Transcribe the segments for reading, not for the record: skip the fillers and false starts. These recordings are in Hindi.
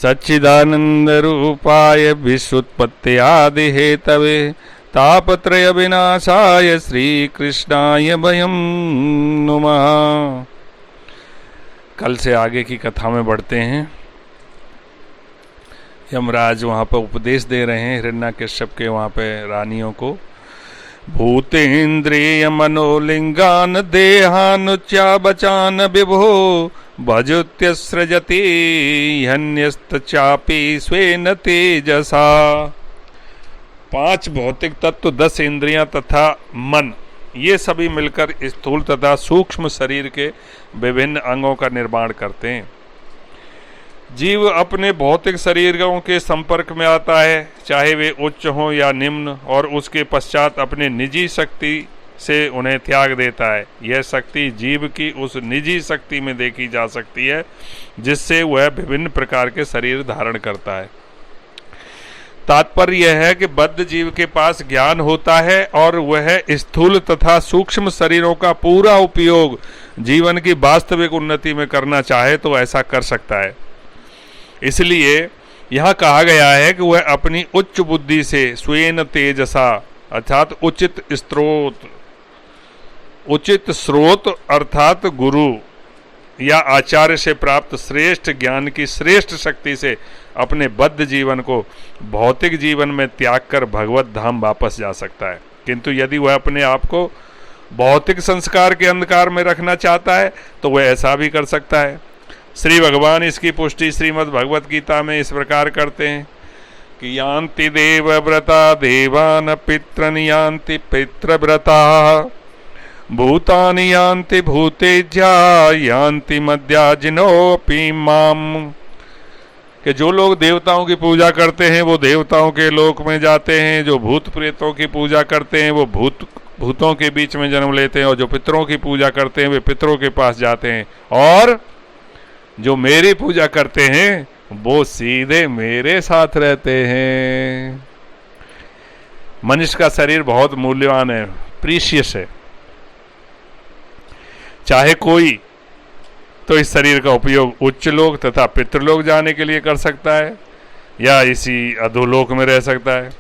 सच्चिदानंद रूपाय विश्वोत्पत्ति आदि हेतवे तापत्रय विनाशाय श्री कृष्णाय वयं नुमः। कल से आगे की कथा में बढ़ते हैं। यमराज वहाँ पर उपदेश दे रहे हैं हिरण्यकश्यप के वहाँ पे रानियों को। भूतेन्द्रिय मनोलिंगान देहानुच्या बचान विभो भजुत्यसृजति हन्यस्तचापि स्वेन तेजसा। 5 भौतिक तत्व, 10 इंद्रियां तथा मन, ये सभी मिलकर स्थूल तथा सूक्ष्म शरीर के विभिन्न अंगों का निर्माण करते हैं। जीव अपने भौतिक शरीरों के संपर्क में आता है, चाहे वे उच्च हों या निम्न, और उसके पश्चात अपने निजी शक्ति से उन्हें त्याग देता है। यह शक्ति जीव की उस निजी शक्ति में देखी जा सकती है जिससे वह विभिन्न प्रकार के शरीर धारण करता है। तात्पर्य यह है कि बद्ध जीव के पास ज्ञान होता है और वह स्थूल तथा सूक्ष्म शरीरों का पूरा उपयोग जीवन की वास्तविक उन्नति में करना चाहे तो ऐसा कर सकता है। इसलिए यहाँ कहा गया है कि वह अपनी उच्च बुद्धि से स्वेन तेजसा अर्थात उचित स्रोत अर्थात गुरु या आचार्य से प्राप्त श्रेष्ठ ज्ञान की श्रेष्ठ शक्ति से अपने बद्ध जीवन को भौतिक जीवन में त्याग कर भगवत धाम वापस जा सकता है। किंतु यदि वह अपने आप को भौतिक संस्कार के अंधकार में रखना चाहता है तो वह ऐसा भी कर सकता है। श्री भगवान इसकी पुष्टि श्रीमद् भगवत गीता में इस प्रकार करते हैं कि यान्ति देवव्रता देवान पितृन यान्ति पितृव्रता भूतानि यान्ति भूतेज्या यान्ति मद्याजिनोऽपि माम्। कि जो लोग देवताओं की पूजा करते हैं वो देवताओं के लोक में जाते हैं, जो भूत प्रेतों की पूजा करते हैं वो भूतों के बीच में जन्म लेते हैं, और जो पितरों की पूजा करते हैं वे पितरों के पास जाते हैं, और जो मेरी पूजा करते हैं वो सीधे मेरे साथ रहते हैं। मनुष्य का शरीर बहुत मूल्यवान है, प्रीशियस है। चाहे कोई तो इस शरीर का उपयोग उच्च लोक तथा पितृलोक जाने के लिए कर सकता है या इसी अधोलोक में रह सकता है,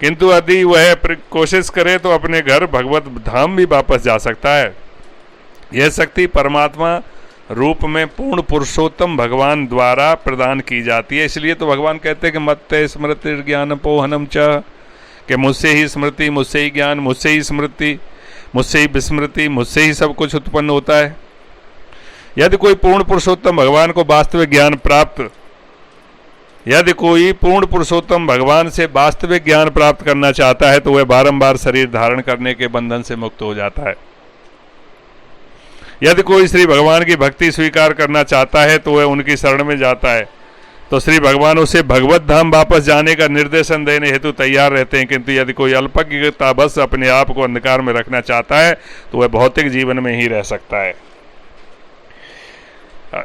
किंतु यदि वह कोशिश करे तो अपने घर भगवत धाम भी वापस जा सकता है। यह शक्ति परमात्मा रूप में पूर्ण पुरुषोत्तम भगवान द्वारा प्रदान की जाती है। इसलिए तो भगवान कहते हैं कि मत्ते स्मृति ज्ञान पोहनम च, कि मुझसे ही स्मृति, मुझसे ही ज्ञान, मुझसे ही स्मृति, मुझसे ही विस्मृति, मुझसे ही सब कुछ उत्पन्न होता है। यदि कोई पूर्ण पुरुषोत्तम भगवान को वास्तविक ज्ञान प्राप्त यदि कोई पूर्ण पुरुषोत्तम भगवान से वास्तविक ज्ञान प्राप्त करना चाहता है तो वह बारंबार शरीर धारण करने के बंधन से मुक्त हो जाता है। यदि कोई श्री भगवान की भक्ति स्वीकार करना चाहता है तो वह उनकी शरण में जाता है, तो श्री भगवान उसे भगवत धाम वापस जाने का निर्देशन देने हेतु तैयार रहते हैं। किंतु यदि कोई अल्पज्ञता बस अपने आप को अंधकार में रखना चाहता है तो वह भौतिक जीवन में ही रह सकता है।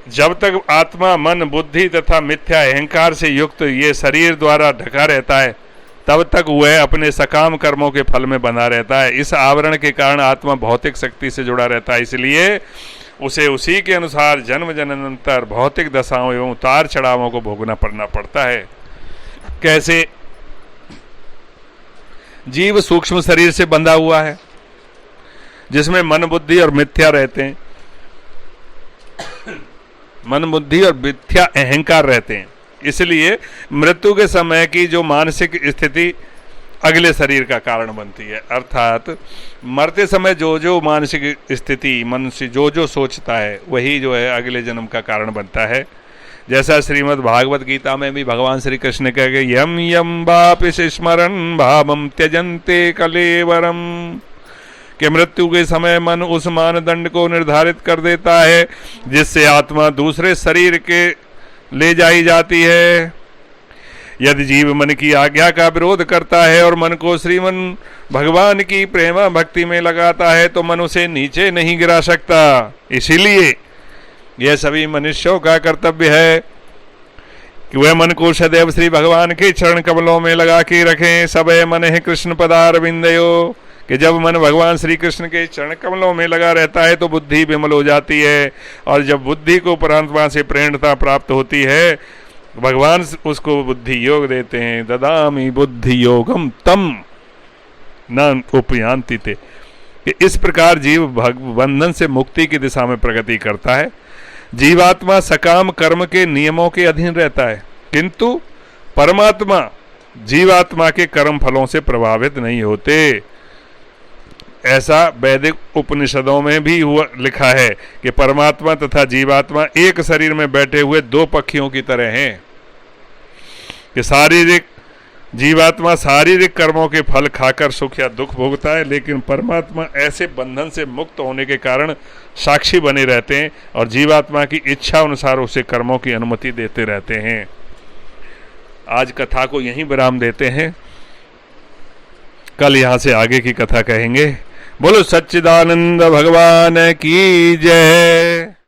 जब तक आत्मा, मन, बुद्धि तथा मिथ्या अहंकार से युक्त ये शरीर द्वारा ढका रहता है तब तक वह अपने सकाम कर्मों के फल में बना रहता है। इस आवरण के कारण आत्मा भौतिक शक्ति से जुड़ा रहता है, इसलिए उसे उसी के अनुसार जन्म जन्मांतर भौतिक दशाओं एवं उतार चढ़ावों को भोगना पड़ता है। कैसे? जीव सूक्ष्म शरीर से बंधा हुआ है जिसमें मन, बुद्धि और मिथ्या रहते हैं, मन, बुद्धि और मिथ्या अहंकार रहते हैं। इसलिए मृत्यु के समय की जो मानसिक स्थिति अगले शरीर का कारण बनती है। अर्थात मरते समय जो जो मानसिक स्थिति मन से जो सोचता है वही जो है अगले जन्म का कारण बनता है। जैसा श्रीमद् भागवत गीता में भी भगवान श्री कृष्ण ने कहा कि यम यम वापि स्मरन् भावम त्यजन्ते कलेवरम, कि मृत्यु के समय मन उस मानदंड को निर्धारित कर देता है जिससे आत्मा दूसरे शरीर के ले जाई जाती है। यदि जीव मन की आज्ञा का विरोध करता है और मन को श्रीमन भगवान की प्रेमा भक्ति में लगाता है तो मन उसे नीचे नहीं गिरा सकता। इसीलिए यह सभी मनुष्यों का कर्तव्य है कि वह मन को सदैव श्री भगवान के चरण कमलों में लगा के रखें। सबे मन है कृष्ण पदारविंदयो, कि जब मन भगवान श्री कृष्ण के चरण कमलों में लगा रहता है तो बुद्धि विमल हो जाती है, और जब बुद्धि को परमात्मा से प्रेरणा प्राप्त होती है भगवान उसको बुद्धि योग देते हैं। ददामि बुद्धि योगम तम न उपयांति ते, कि इस प्रकार जीव बंधन से मुक्ति की दिशा में प्रगति करता है। जीवात्मा सकाम कर्म के नियमों के अधीन रहता है, किंतु परमात्मा जीवात्मा के कर्म फलों से प्रभावित नहीं होते। ऐसा वैदिक उपनिषदों में भी हुआ लिखा है कि परमात्मा तथा जीवात्मा एक शरीर में बैठे हुए दो पक्षियों की तरह हैं, कि शारीरिक जीवात्मा शारीरिक कर्मों के फल खाकर सुख या दुख भोगता है, लेकिन परमात्मा ऐसे बंधन से मुक्त होने के कारण साक्षी बने रहते हैं और जीवात्मा की इच्छा अनुसार उसे कर्मों की अनुमति देते रहते हैं। आज कथा को यहीं विराम देते हैं, कल यहां से आगे की कथा कहेंगे। बोलो सच्चिदानंद भगवान की जय।